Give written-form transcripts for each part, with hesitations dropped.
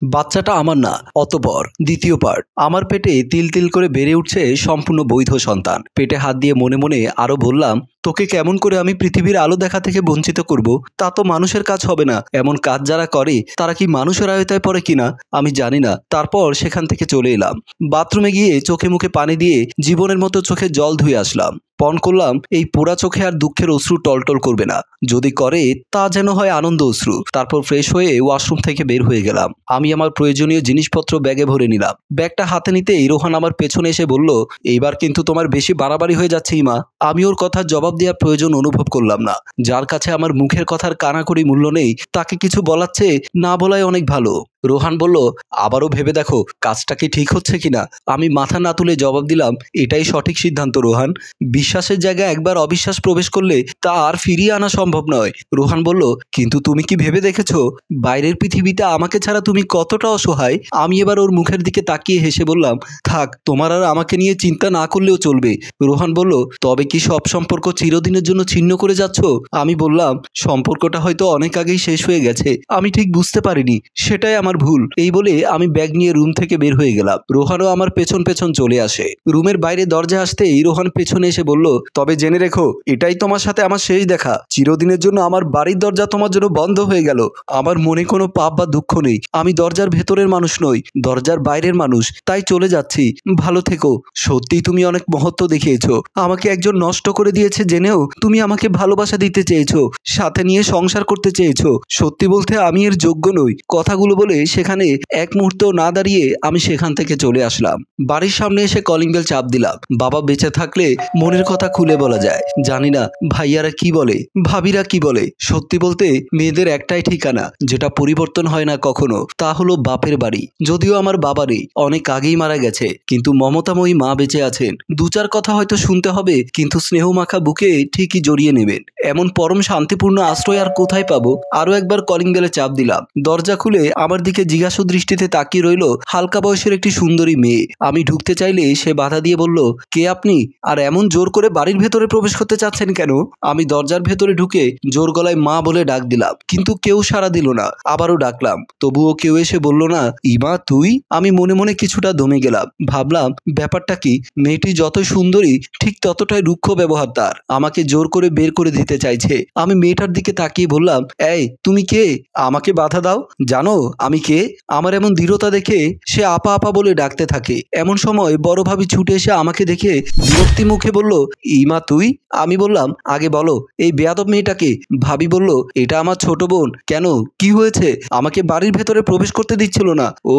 বাচ্চাটা আমার না। অতঃপর দ্বিতীয় পার্ট। আমার পেটে তিল তিল করে বেড়ে উঠছে সম্পূর্ণ বৈধ সন্তান। পেটে হাত দিয়ে মনে মনে আরো বললাম, তোকে কেমন করে আমি পৃথিবীর আলো দেখা থেকে বঞ্চিত করব? তা তো মানুষের কাজ হবে না। এমন কাজ যারা করে তারা কি মানুষের আয়তায় পড়ে কিনা আমি জানি না। তারপর সেখান থেকে চলে এলাম। বাথরুমে গিয়ে চোখে মুখে পানি দিয়ে জীবনের মতো চোখে জল ধুয়ে আসলাম। পণ করলাম এই পোড়া চোখে আর দুঃখের অশ্রু টলটল করবে না। যদি করে তা যেন হয় আনন্দ অশ্রু। তারপর ফ্রেশ হয়ে ওয়াশরুম থেকে বের হয়ে গেলাম। আমি আমার প্রয়োজনীয় জিনিসপত্র ব্যাগে ভরে নিলাম। ব্যাগটা হাতে নিতেই রোহান আমার পেছনে এসে বলল, এইবার কিন্তু তোমার বেশি বাড়াবাড়ি হয়ে যাচ্ছে ইমা। আমি ওর কথার জবাব দেওয়ার প্রয়োজন অনুভব করলাম না। যার কাছে আমার মুখের কথার কানাকড়ি মূল্য নেই তাকে কিছু বলার চেয়ে না বলাই অনেক ভালো। রোহান বলল, আবারও ভেবে দেখো কাজটা কি ঠিক হচ্ছে কিনা। আমি মাথা না তুলে জবাব দিলাম, এটাই সঠিক সিদ্ধান্ত রোহান। বিশ্বাসের জায়গায় একবার অবিশ্বাস প্রবেশ করলে তা আর ফিরিয়ে আনা সম্ভব নয়। রোহান বলল, কিন্তু তুমি কি ভেবে দেখেছো বাইরের পৃথিবীতে আমাকে ছাড়া তুমি কতটা অসহায়? আমি এবার ওর মুখের দিকে তাকিয়ে হেসে বললাম, থাক, তোমার আর আমাকে নিয়ে চিন্তা না করলেও চলবে। রোহান বলল, তবে কি সব সম্পর্ক চিরদিনের জন্য ছিন্ন করে যাচ্ছ? আমি বললাম, সম্পর্কটা হয়তো অনেক আগেই শেষ হয়ে গেছে, আমি ঠিক বুঝতে পারিনি, সেটাই আমার ভুল। এই বলে আমি ব্যাগ নিয়ে রুম থেকে বের হয়ে গেলাম। রোহানও আমার পেছন পেছন চলে আসে। রুমের বাইরে দরজা আসতেই রোহান পেছনে এসে বলল, তবে জেনে রেখো এটাই তোমার সাথে আমার শেষ দেখা। চিরদিনের জন্য আমার বাড়ির দরজা তোমার জন্য বন্ধ হয়ে গেল। আমার মনে কোনো পাপ বা দুঃখ নেই। আমি দরজার ভেতরের মানুষ নই, দরজার বাইরের মানুষ। তাই চলে যাচ্ছি, ভালো থেকো। সত্যি তুমি অনেক মহত্ব দেখিয়েছো। আমাকে একজন নষ্ট করে দিয়েছে জেনেও তুমি আমাকে ভালোবাসা দিতে চেয়েছো, সাথে নিয়ে সংসার করতে চেয়েছো। সত্যি বলতে আমি এর যোগ্য নই। কথাগুলো বলে সেখানে এক মুহূর্ত না দাঁড়িয়ে আমি সেখান থেকে চলে আসলাম। বাড়ির সামনে এসে কলিং বেল চাপ দিলাম। বাবা বেঁচে থাকলে মনের কথা খুলে বলা যায়। জানি না ভাইয়ারা কি বলে, ভাবিরা কি বলে। সত্যি বলতে মেয়েদের একটাই ঠিকানা যেটা পরিবর্তন হয় না কখনো, তা হলো বাপের বাড়ি। যদিও আমার বাবা নেই, অনেক আগেই মারা গেছে, কিন্তু মমতাময়ী মা বেঁচে আছেন। দু চার কথা হয়তো শুনতে হবে, কিন্তু স্নেহ মাখা বুকে ঠিকই জড়িয়ে নেবেন। এমন পরম শান্তিপূর্ণ আশ্রয় আর কোথায় পাবো? আরো একবার কলিং বেলে চাপ দিলাম। দরজা খুলে আমার দিকে জিজ্ঞাসু দৃষ্টিতে তাকিয়ে রইল হালকা বয়সের একটি সুন্দরী মেয়ে। আমি ঢুকতে চাইলে সে বাধা দিয়ে বলল, কে আপনি? আর এমন জোর করে বাড়ির ভেতরে প্রবেশ করতে চাচ্ছেন কেন? আমি দরজার ভেতরে ঢুকে জোর গলায় মা বলে ডাক দিলাম, কিন্তু কেউ সাড়া দিল না। আবারও ডাকলাম, তবুও কেউ এসে বলল না, ইমা তুই? আমি মনে মনে কিছুটা দমে গেলাম। ভাবলাম ব্যাপারটা কি, মেয়েটি যতই সুন্দরী ঠিক ততটাই রুক্ষ ব্যবহার তার। আমাকে জোর করে বের করে দিতে চাইছে। আমি মেয়েটার দিকে তাকিয়ে বললাম, এই তুমি কে? আমাকে বাধা দাও। জানো আমি কে? আমার এমন দৃঢ়তা দেখে সে আপা আপা বলে ডাকতে থাকে। এমন সময় বড় ভাবি ছুটে এসে আমাকে দেখে বিরক্তি মুখে বলল, ইমা তুই? আমি বললাম, আগে বলো এই বেয়াদব মেয়েটাকে। ভাবি বলল, এটা আমার ছোট বোন। কেন, কি হয়েছে? আমাকে বাড়ির ভেতরে প্রবেশ করতে দিচ্ছিল না। ও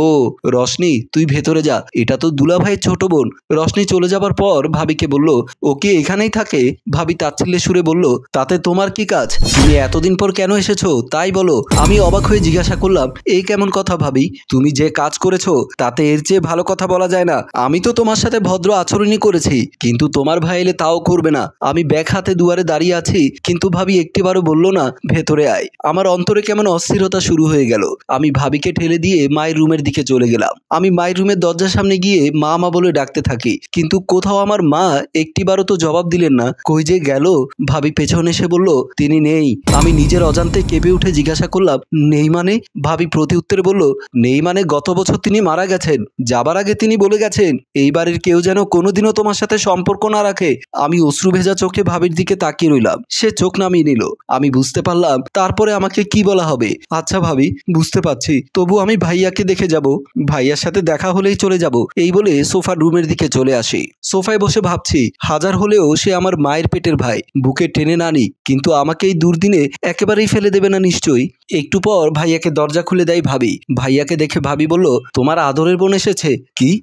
রশনি, তুই ভেতরে যা, এটা তো দুলাভাইয়ের ছোট বোন। রশনি চলে যাবার পর ভাবিকে বলল, ও কি এখানেই থাকে? ভাবি তাচ্ছিল্যে সুরে বলল, তাতে তোমার কি কাজ? তুমি এতদিন পর কেন এসেছো তাই বলো। আমি অবাক হয়ে জিজ্ঞাসা করলাম, এই কেমন কথা ভাবি? তুমি যে কাজ করেছো তাতে এর চেয়ে ভালো কথা বলা যায় না। আমি তো তোমার সাথে ভদ্র আচরণই করেছি, কিন্তু তোমার ভাই এলে তাও করবে না। আমি ব্যাগ হাতে দুয়ারে দাঁড়িয়ে আছি, কিন্তু ভাবি একটিবারও বলল না ভেতরে আয়। আমার অন্তরে কেমন অস্থিরতা শুরু হয়ে গেল। আমি ভাবিকে ঠেলে দিয়ে মায়ের রুমের দিকে চলে গেলাম। আমি মায়ের রুমের দরজার সামনে গিয়ে মা মা বলে ডাকতে থাকি, কিন্তু কোথাও আমার মা একটিবারও তো জবাব দিলেন না। কই যে গেল? ভাবি পেছনে এসে বলল, তিনি নেই। আমি নিজের অজান্তে কেঁপে উঠে জিজ্ঞাসা করলাম, নেই মানে? ভাবি প্রতি উত্তরে বলল, নেই মানে গত বছর তিনি মারা গেছেন। যাবার আগে তিনি বলে গেছেন এই বাড়ির কেউ যেন কোনোদিনও তোমার সাথে সম্পর্ক না রাখে। আমি অশ্রু ভেজা চোখে ভাবির দিকে তাকিয়ে রইলাম। সে চোখ নামিয়ে নিল। আমি বুঝতে পারলাম তারপরে আমাকে কি বলা হবে। আচ্ছা ভাবি, বুঝতে পারছি, তবু আমি ভাইয়াকে দেখে যাব। ভাইয়ার সাথে দেখা হলেই চলে যাব। এই বলে সোফার রুমের দিকে চলে আসি। সোফায় বসে ভাবছি, হাজার হলেও সে আমার মায়ের পেটের ভাই। বুকে টেনে না নি, কিন্তু আমাকে এই দুর্দিনে একেবারেই ফেলে দেবে না নিশ্চয়ই। একটু পর ভাইয়াকে দরজা খুলে দেয় ভাবি। ভাইয়াকে দেখে ভাবি বলল, তোমার আদরের বোন এসেছে।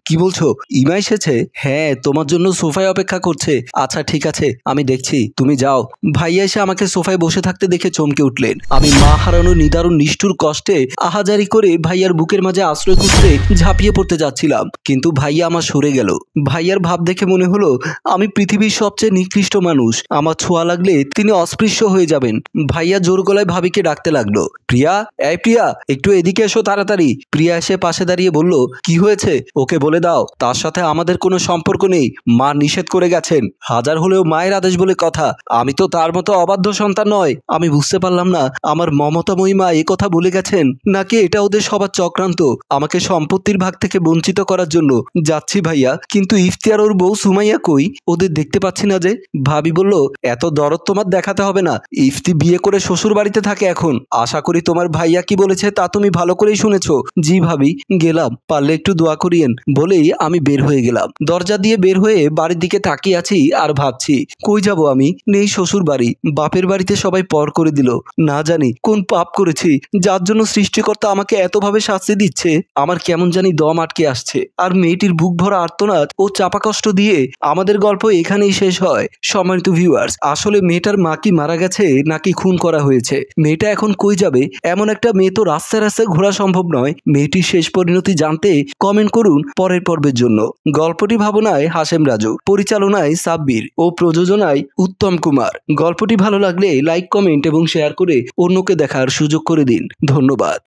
কি বলছো? ইমা এসেছে? হ্যাঁ, তোমার জন্য সোফায় অপেক্ষা করছে। আচ্ছা ঠিক আছে, আমি দেখছি, তুমি যাও। ভাইয়া এসে আমাকে সোফায় বসে থাকতে দেখে চমকে উঠলেন। আমি মা হারানো নিদারুণ নিষ্ঠুর কষ্টে আহাজারি করে ভাইয়ার বুকের মাঝে আশ্রয় খুঁজতে ঝাঁপিয়ে পড়তে যাচ্ছিলাম, কিন্তু ভাইয়া আমার সরে গেল। ভাইয়ার ভাব দেখে মনে হলো আমি পৃথিবীর সবচেয়ে নিকৃষ্ট মানুষ। আমার ছোঁয়া লাগলে তিনি অস্পৃশ্য হয়ে যাবেন। ভাইয়া জোর গলায় ভাবিকে ডাকতে লাগলো, প্রিয়া, এই প্রিয়া, একটু এদিকে এসো তাড়াতাড়ি। প্রিয়া এসে পাশে দাঁড়িয়ে বলল, কি হয়েছে ওকে বলে দাও, তার সাথে আমাদের কোনো সম্পর্ক নেই। মা নিষেধ করে গেছেন, হাজার হলেও মায়ের আদেশ বলে কথা। আমি তো তার মতো অবাধ্য সন্তান নয়। আমি বুঝতে পারলাম না আমার মমতাময়ী মা এ কথা বলে গেছেন নাকি এটা ওদের সবার চক্রান্ত আমাকে সম্পত্তির ভাগ থেকে বঞ্চিত করার জন্য। যাচ্ছি ভাইয়া, কিন্তু ইফতিয়ার ওর বউ সুমাইয়া কই? ওদের দেখতে পাচ্ছি না যে। ভাবি বলল, এত দরদ তোমার দেখাতে হবে না, ইফতি বিয়ে করে শ্বশুর বাড়িতে থাকে এখন। আশা করি তোমার ভাইয়া কি বলেছে তা তুমি ভালো করেই শুনেছো। জি ভাবি, গেলাম, পারলে একটু দোয়া করিয়েন বলেই আমি বের হয়ে গেলাম। দরজা দিয়ে বের হয়ে বাড়ির দিকে তাকিয়ে আছি আর ভাবছি, কই যাব আমি? নেই শ্বশুর বাড়ি, বাপের বাড়িতে সবাই পর করে দিল। না জানি কোন পাপ করেছি যার জন্য সৃষ্টিকর্তা আমাকে এতভাবে শাস্তি দিচ্ছে। আমার কেমন জানি দম আটকে আসছে। আর মেয়েটির বুক ভরা আর্তনাদ ও চাপা কষ্ট দিয়ে আমাদের গল্প এখানেই শেষ হয়। সম্মানিত ভিউয়ার্স, আসলে মেয়েটার মা কি মারা গেছে নাকি খুন করা হয়েছে? মেয়েটা এখন কই যাবে? এমন একটা মেয়ে তো রাস্তায় রাস্তায় ঘোরা সম্ভব নয়। মেয়েটির শেষ পরিণতি জানতে কমেন্ট করুন পরের পর্বের জন্য। গল্পটি ভাবনায় হাশেম রাজু, পরিচালনায় সাব্বির ও প্রযোজনায় উত্তম কুমার। গল্পটি ভালো লাগলে লাইক, কমেন্ট এবং শেয়ার করে অন্যকে দেখার সুযোগ করে দিন। ধন্যবাদ।